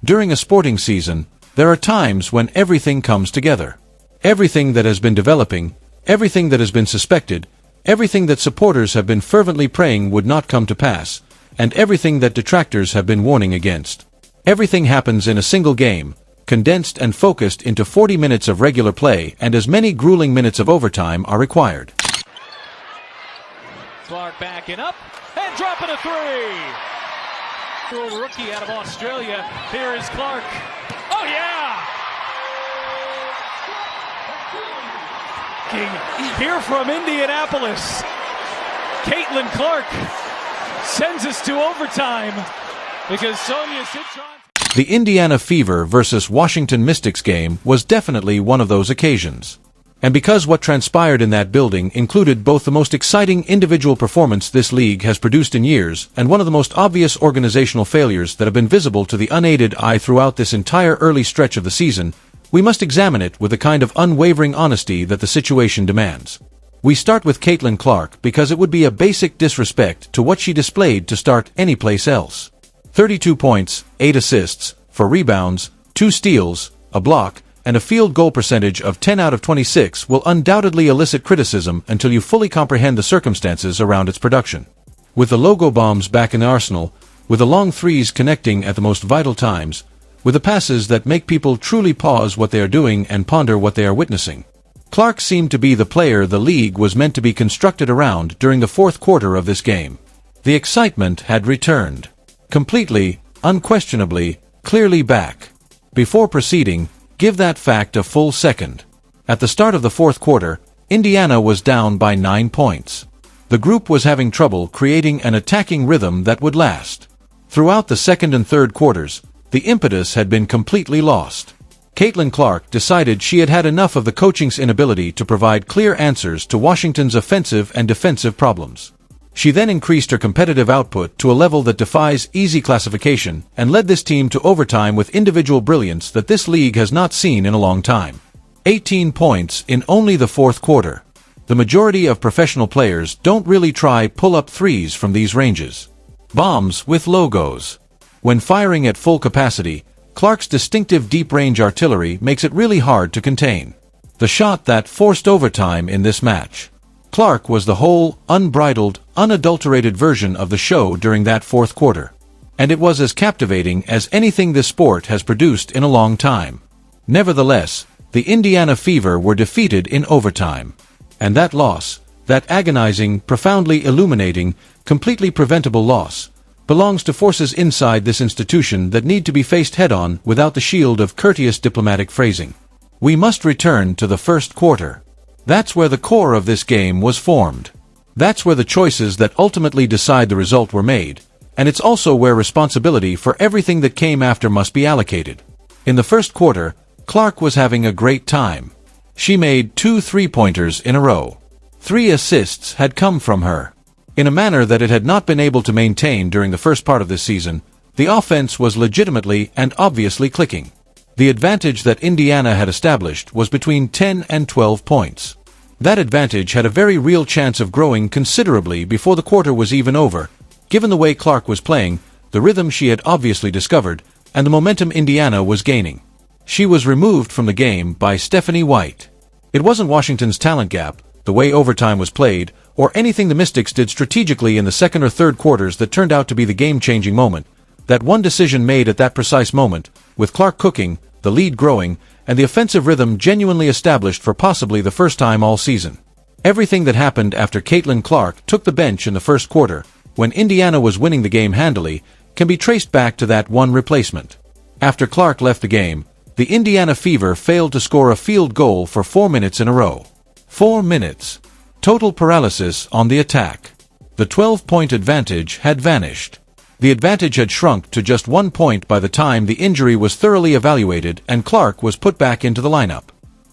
During a sporting season, there are times when everything comes together. Everything that has been developing, everything that has been suspected, everything that supporters have been fervently praying would not come to pass, and everything that detractors have been warning against. Everything happens in a single game, condensed and focused into 40 minutes of regular play, and as many grueling minutes of overtime are required. Clark backing up and dropping a three. Rookie out of Australia. Here is Clark. Oh yeah! Here from Indianapolis, Caitlyn Clark sends us to overtime because Sonia Citron. The Indiana Fever versus Washington Mystics game was definitely one of those occasions. And because what transpired in that building included both the most exciting individual performance this league has produced in years and one of the most obvious organizational failures that have been visible to the unaided eye throughout this entire early stretch of the season, we must examine it with the kind of unwavering honesty that the situation demands. We start with Caitlyn Clark because it would be a basic disrespect to what she displayed to start anyplace else. 32 points, 8 assists, 4 rebounds, 2 steals, a block, and a field goal percentage of 10 out of 26 will undoubtedly elicit criticism until you fully comprehend the circumstances around its production. With the logo bombs back in the arsenal, with the long threes connecting at the most vital times, with the passes that make people truly pause what they are doing and ponder what they are witnessing, Clark seemed to be the player the league was meant to be constructed around during the fourth quarter of this game. The excitement had returned. Completely, unquestionably, clearly back. Before proceeding, give that fact a full second. At the start of the fourth quarter, Indiana was down by 9 points. The group was having trouble creating an attacking rhythm that would last. Throughout the second and third quarters, the impetus had been completely lost. Caitlyn Clark decided she had had enough of the coaching's inability to provide clear answers to Washington's offensive and defensive problems. She then increased her competitive output to a level that defies easy classification and led this team to overtime with individual brilliance that this league has not seen in a long time. 18 points in only the fourth quarter. The majority of professional players don't really try pull-up threes from these ranges. Bombs with logos. When firing at full capacity, Clark's distinctive deep-range artillery makes it really hard to contain. The shot that forced overtime in this match. Clark was the whole, unbridled, unadulterated version of the show during that fourth quarter. And it was as captivating as anything this sport has produced in a long time. Nevertheless, the Indiana Fever were defeated in overtime. And that loss, that agonizing, profoundly illuminating, completely preventable loss, belongs to forces inside this institution that need to be faced head-on without the shield of courteous diplomatic phrasing. We must return to the first quarter. That's where the core of this game was formed. That's where the choices that ultimately decide the result were made, and it's also where responsibility for everything that came after must be allocated. In the first quarter, Clark was having a great time. She made 2 3-pointers in a row. 3 assists had come from her. In a manner that it had not been able to maintain during the first part of this season, the offense was legitimately and obviously clicking. The advantage that Indiana had established was between 10 and 12 points. That advantage had a very real chance of growing considerably before the quarter was even over, given the way Clark was playing, the rhythm she had obviously discovered, and the momentum Indiana was gaining. She was removed from the game by Stephanie White. It wasn't Washington's talent gap, the way overtime was played, or anything the Mystics did strategically in the second or third quarters that turned out to be the game-changing moment. That one decision made at that precise moment, with Clark cooking, the lead growing, and the offensive rhythm genuinely established for possibly the first time all season. Everything that happened after Caitlyn Clark took the bench in the first quarter, when Indiana was winning the game handily, can be traced back to that one replacement. After Clark left the game, the Indiana Fever failed to score a field goal for 4 minutes in a row. 4 minutes. Total paralysis on the attack. The 12-point advantage had vanished. The advantage had shrunk to just 1 point by the time the injury was thoroughly evaluated and Clark was put back into the lineup.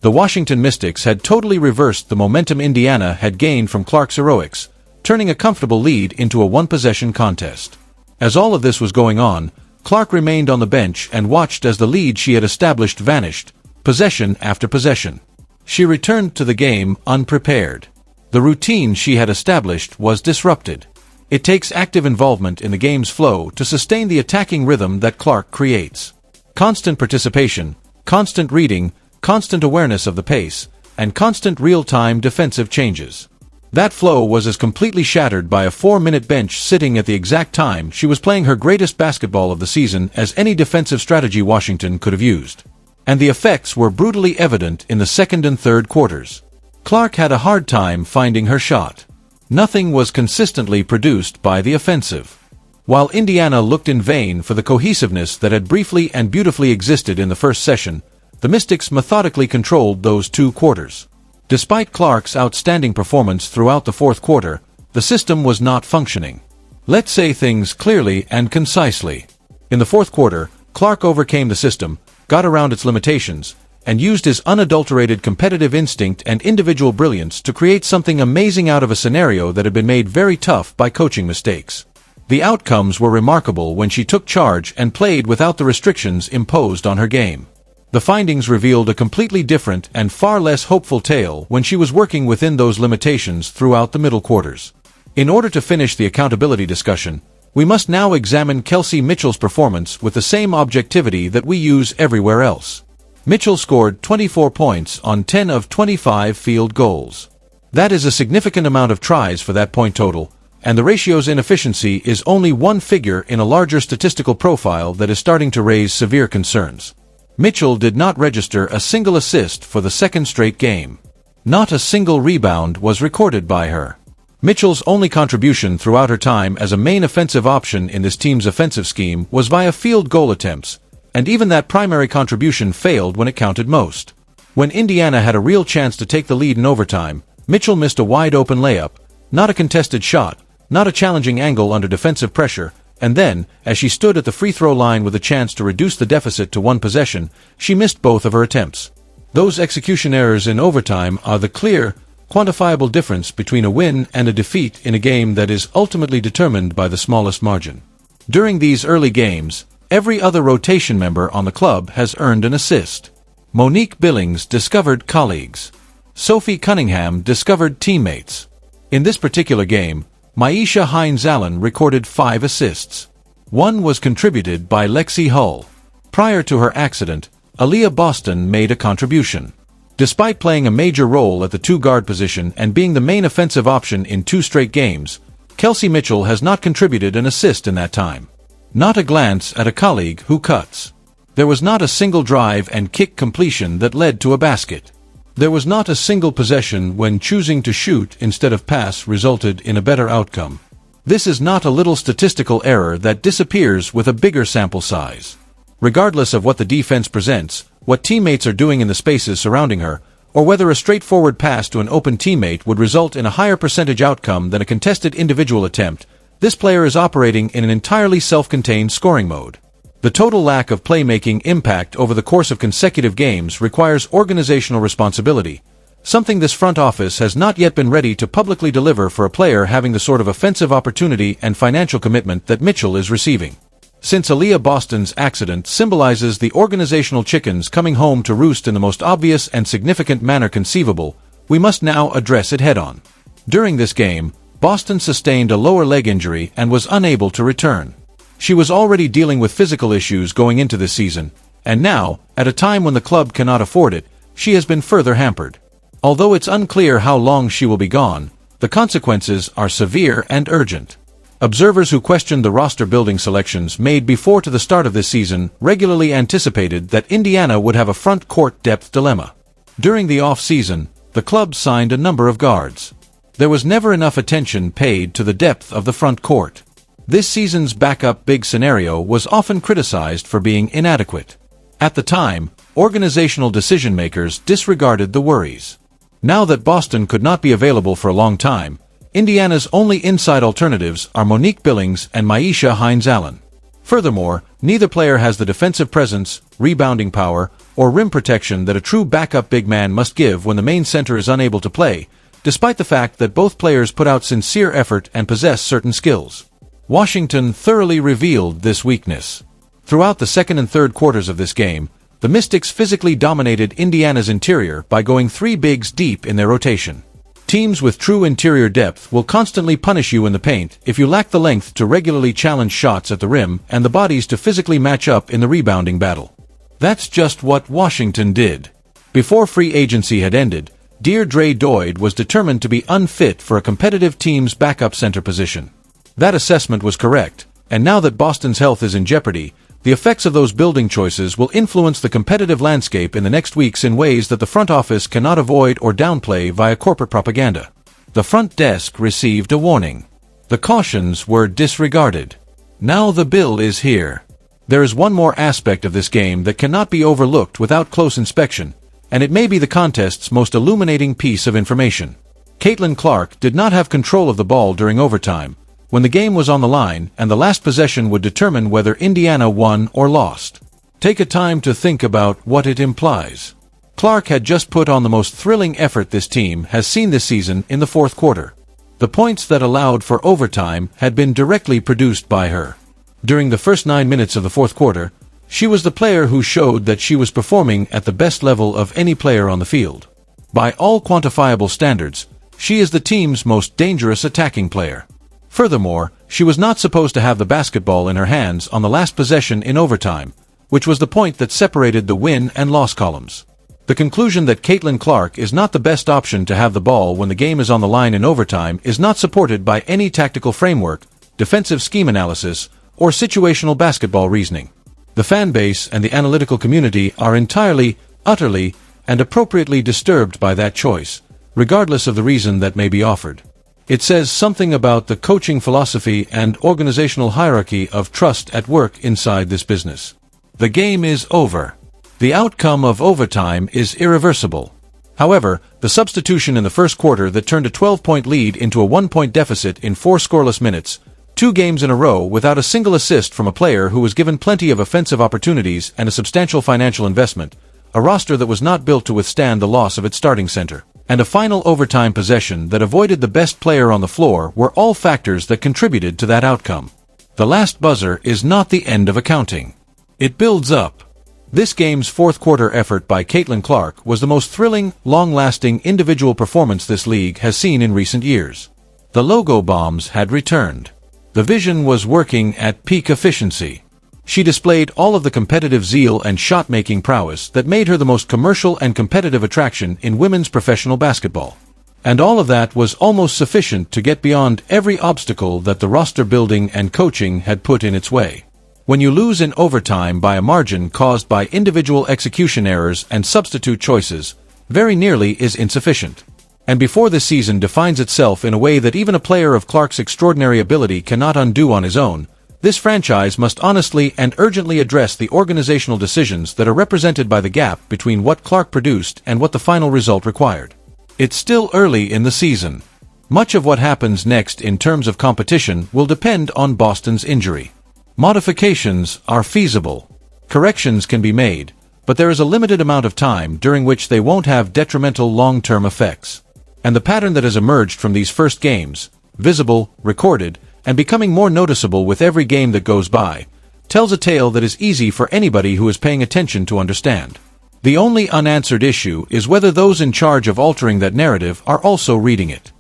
The Washington Mystics had totally reversed the momentum Indiana had gained from Clark's heroics, turning a comfortable lead into a one-possession contest. As all of this was going on, Clark remained on the bench and watched as the lead she had established vanished, possession after possession. She returned to the game unprepared. The routine she had established was disrupted. It takes active involvement in the game's flow to sustain the attacking rhythm that Clark creates. Constant participation, constant reading, constant awareness of the pace, and constant real-time defensive changes. That flow was as completely shattered by a 4-minute bench sitting at the exact time she was playing her greatest basketball of the season as any defensive strategy Washington could have used. And the effects were brutally evident in the second and third quarters. Clark had a hard time finding her shot. Nothing was consistently produced by the offensive. While Indiana looked in vain for the cohesiveness that had briefly and beautifully existed in the first session, the Mystics methodically controlled those 2 quarters. Despite Clark's outstanding performance throughout the fourth quarter, the system was not functioning. Let's say things clearly and concisely. In the fourth quarter, Clark overcame the system, got around its limitations, and used his unadulterated competitive instinct and individual brilliance to create something amazing out of a scenario that had been made very tough by coaching mistakes. The outcomes were remarkable when she took charge and played without the restrictions imposed on her game. The findings revealed a completely different and far less hopeful tale when she was working within those limitations throughout the middle quarters. In order to finish the accountability discussion, we must now examine Kelsey Mitchell's performance with the same objectivity that we use everywhere else. Mitchell scored 24 points on 10 of 25 field goals. That is a significant amount of tries for that point total, and the ratio's inefficiency is only one figure in a larger statistical profile that is starting to raise severe concerns. Mitchell did not register a single assist for the second straight game. Not a single rebound was recorded by her. Mitchell's only contribution throughout her time as a main offensive option in this team's offensive scheme was via field goal attempts, and even that primary contribution failed when it counted most. When Indiana had a real chance to take the lead in overtime, Mitchell missed a wide-open layup, not a contested shot, not a challenging angle under defensive pressure, and then, as she stood at the free throw line with a chance to reduce the deficit to 1 possession, she missed both of her attempts. Those execution errors in overtime are the clear, quantifiable difference between a win and a defeat in a game that is ultimately determined by the smallest margin. During these early games, every other rotation member on the club has earned an assist. Monique Billings discovered colleagues. Sophie Cunningham discovered teammates. In this particular game, Myisha Hines-Allen recorded 5 assists. 1 was contributed by Lexi Hull. Prior to her accident, Aaliyah Boston made a contribution. Despite playing a major role at the 2-guard position and being the main offensive option in 2 straight games, Kelsey Mitchell has not contributed an assist in that time. Not a glance at a colleague who cuts. There was not a single drive and kick completion that led to a basket. There was not a single possession when choosing to shoot instead of pass resulted in a better outcome. This is not a little statistical error that disappears with a bigger sample size. Regardless of what the defense presents, what teammates are doing in the spaces surrounding her, or whether a straightforward pass to an open teammate would result in a higher percentage outcome than a contested individual attempt, this player is operating in an entirely self-contained scoring mode. The total lack of playmaking impact over the course of consecutive games requires organizational responsibility, something this front office has not yet been ready to publicly deliver for a player having the sort of offensive opportunity and financial commitment that Mitchell is receiving. Since Aaliyah Boston's accident symbolizes the organizational chickens coming home to roost in the most obvious and significant manner conceivable, we must now address it head-on. During this game, Boston sustained a lower leg injury and was unable to return. She was already dealing with physical issues going into this season, and now, at a time when the club cannot afford it, she has been further hampered. Although it's unclear how long she will be gone, the consequences are severe and urgent. Observers who questioned the roster-building selections made before to the start of this season regularly anticipated that Indiana would have a front-court depth dilemma. During the off-season, the club signed a number of guards. There was never enough attention paid to the depth of the front court. This season's backup big scenario was often criticized for being inadequate. At the time, organizational decision-makers disregarded the worries. Now that Boston could not be available for a long time, Indiana's only inside alternatives are Monique Billings and Myisha Hines-Allen. Furthermore, neither player has the defensive presence, rebounding power, or rim protection that a true backup big man must give when the main center is unable to play, despite the fact that both players put out sincere effort and possess certain skills. Washington thoroughly revealed this weakness. Throughout the second and third quarters of this game, the Mystics physically dominated Indiana's interior by going 3 bigs deep in their rotation. Teams with true interior depth will constantly punish you in the paint if you lack the length to regularly challenge shots at the rim and the bodies to physically match up in the rebounding battle. That's just what Washington did. Before free agency had ended, Deirdre Doyd was determined to be unfit for a competitive team's backup center position. That assessment was correct, and now that Boston's health is in jeopardy, the effects of those building choices will influence the competitive landscape in the next weeks in ways that the front office cannot avoid or downplay via corporate propaganda. The front desk received a warning. The cautions were disregarded. Now the bill is here. There is one more aspect of this game that cannot be overlooked without close inspection, and it may be the contest's most illuminating piece of information. Caitlyn Clark did not have control of the ball during overtime, when the game was on the line and the last possession would determine whether Indiana won or lost. Take a time to think about what it implies. Clark had just put on the most thrilling effort this team has seen this season in the fourth quarter. The points that allowed for overtime had been directly produced by her. During the first 9 minutes of the fourth quarter, she was the player who showed that she was performing at the best level of any player on the field. By all quantifiable standards, she is the team's most dangerous attacking player. Furthermore, she was not supposed to have the basketball in her hands on the last possession in overtime, which was the point that separated the win and loss columns. The conclusion that Caitlyn Clark is not the best option to have the ball when the game is on the line in overtime is not supported by any tactical framework, defensive scheme analysis, or situational basketball reasoning. The fan base and the analytical community are entirely, utterly, and appropriately disturbed by that choice, regardless of the reason that may be offered. It says something about the coaching philosophy and organizational hierarchy of trust at work inside this business. The game is over. The outcome of overtime is irreversible. However, the substitution in the first quarter that turned a 12-point lead into a 1-point deficit in 4 scoreless minutes, 2 games in a row without a single assist from a player who was given plenty of offensive opportunities and a substantial financial investment, a roster that was not built to withstand the loss of its starting center, and a final overtime possession that avoided the best player on the floor were all factors that contributed to that outcome. The last buzzer is not the end of accounting. It builds up. This game's fourth quarter effort by Caitlyn Clark was the most thrilling, long-lasting individual performance this league has seen in recent years. The logo bombs had returned. The vision was working at peak efficiency. She displayed all of the competitive zeal and shot-making prowess that made her the most commercial and competitive attraction in women's professional basketball. And all of that was almost sufficient to get beyond every obstacle that the roster building and coaching had put in its way. When you lose in overtime by a margin caused by individual execution errors and substitute choices, very nearly is insufficient. And before this season defines itself in a way that even a player of Clark's extraordinary ability cannot undo on his own, this franchise must honestly and urgently address the organizational decisions that are represented by the gap between what Clark produced and what the final result required. It's still early in the season. Much of what happens next in terms of competition will depend on Boston's injury. Modifications are feasible. Corrections can be made, but there is a limited amount of time during which they won't have detrimental long-term effects. And the pattern that has emerged from these first games, visible, recorded, and becoming more noticeable with every game that goes by, tells a tale that is easy for anybody who is paying attention to understand. The only unanswered issue is whether those in charge of altering that narrative are also reading it.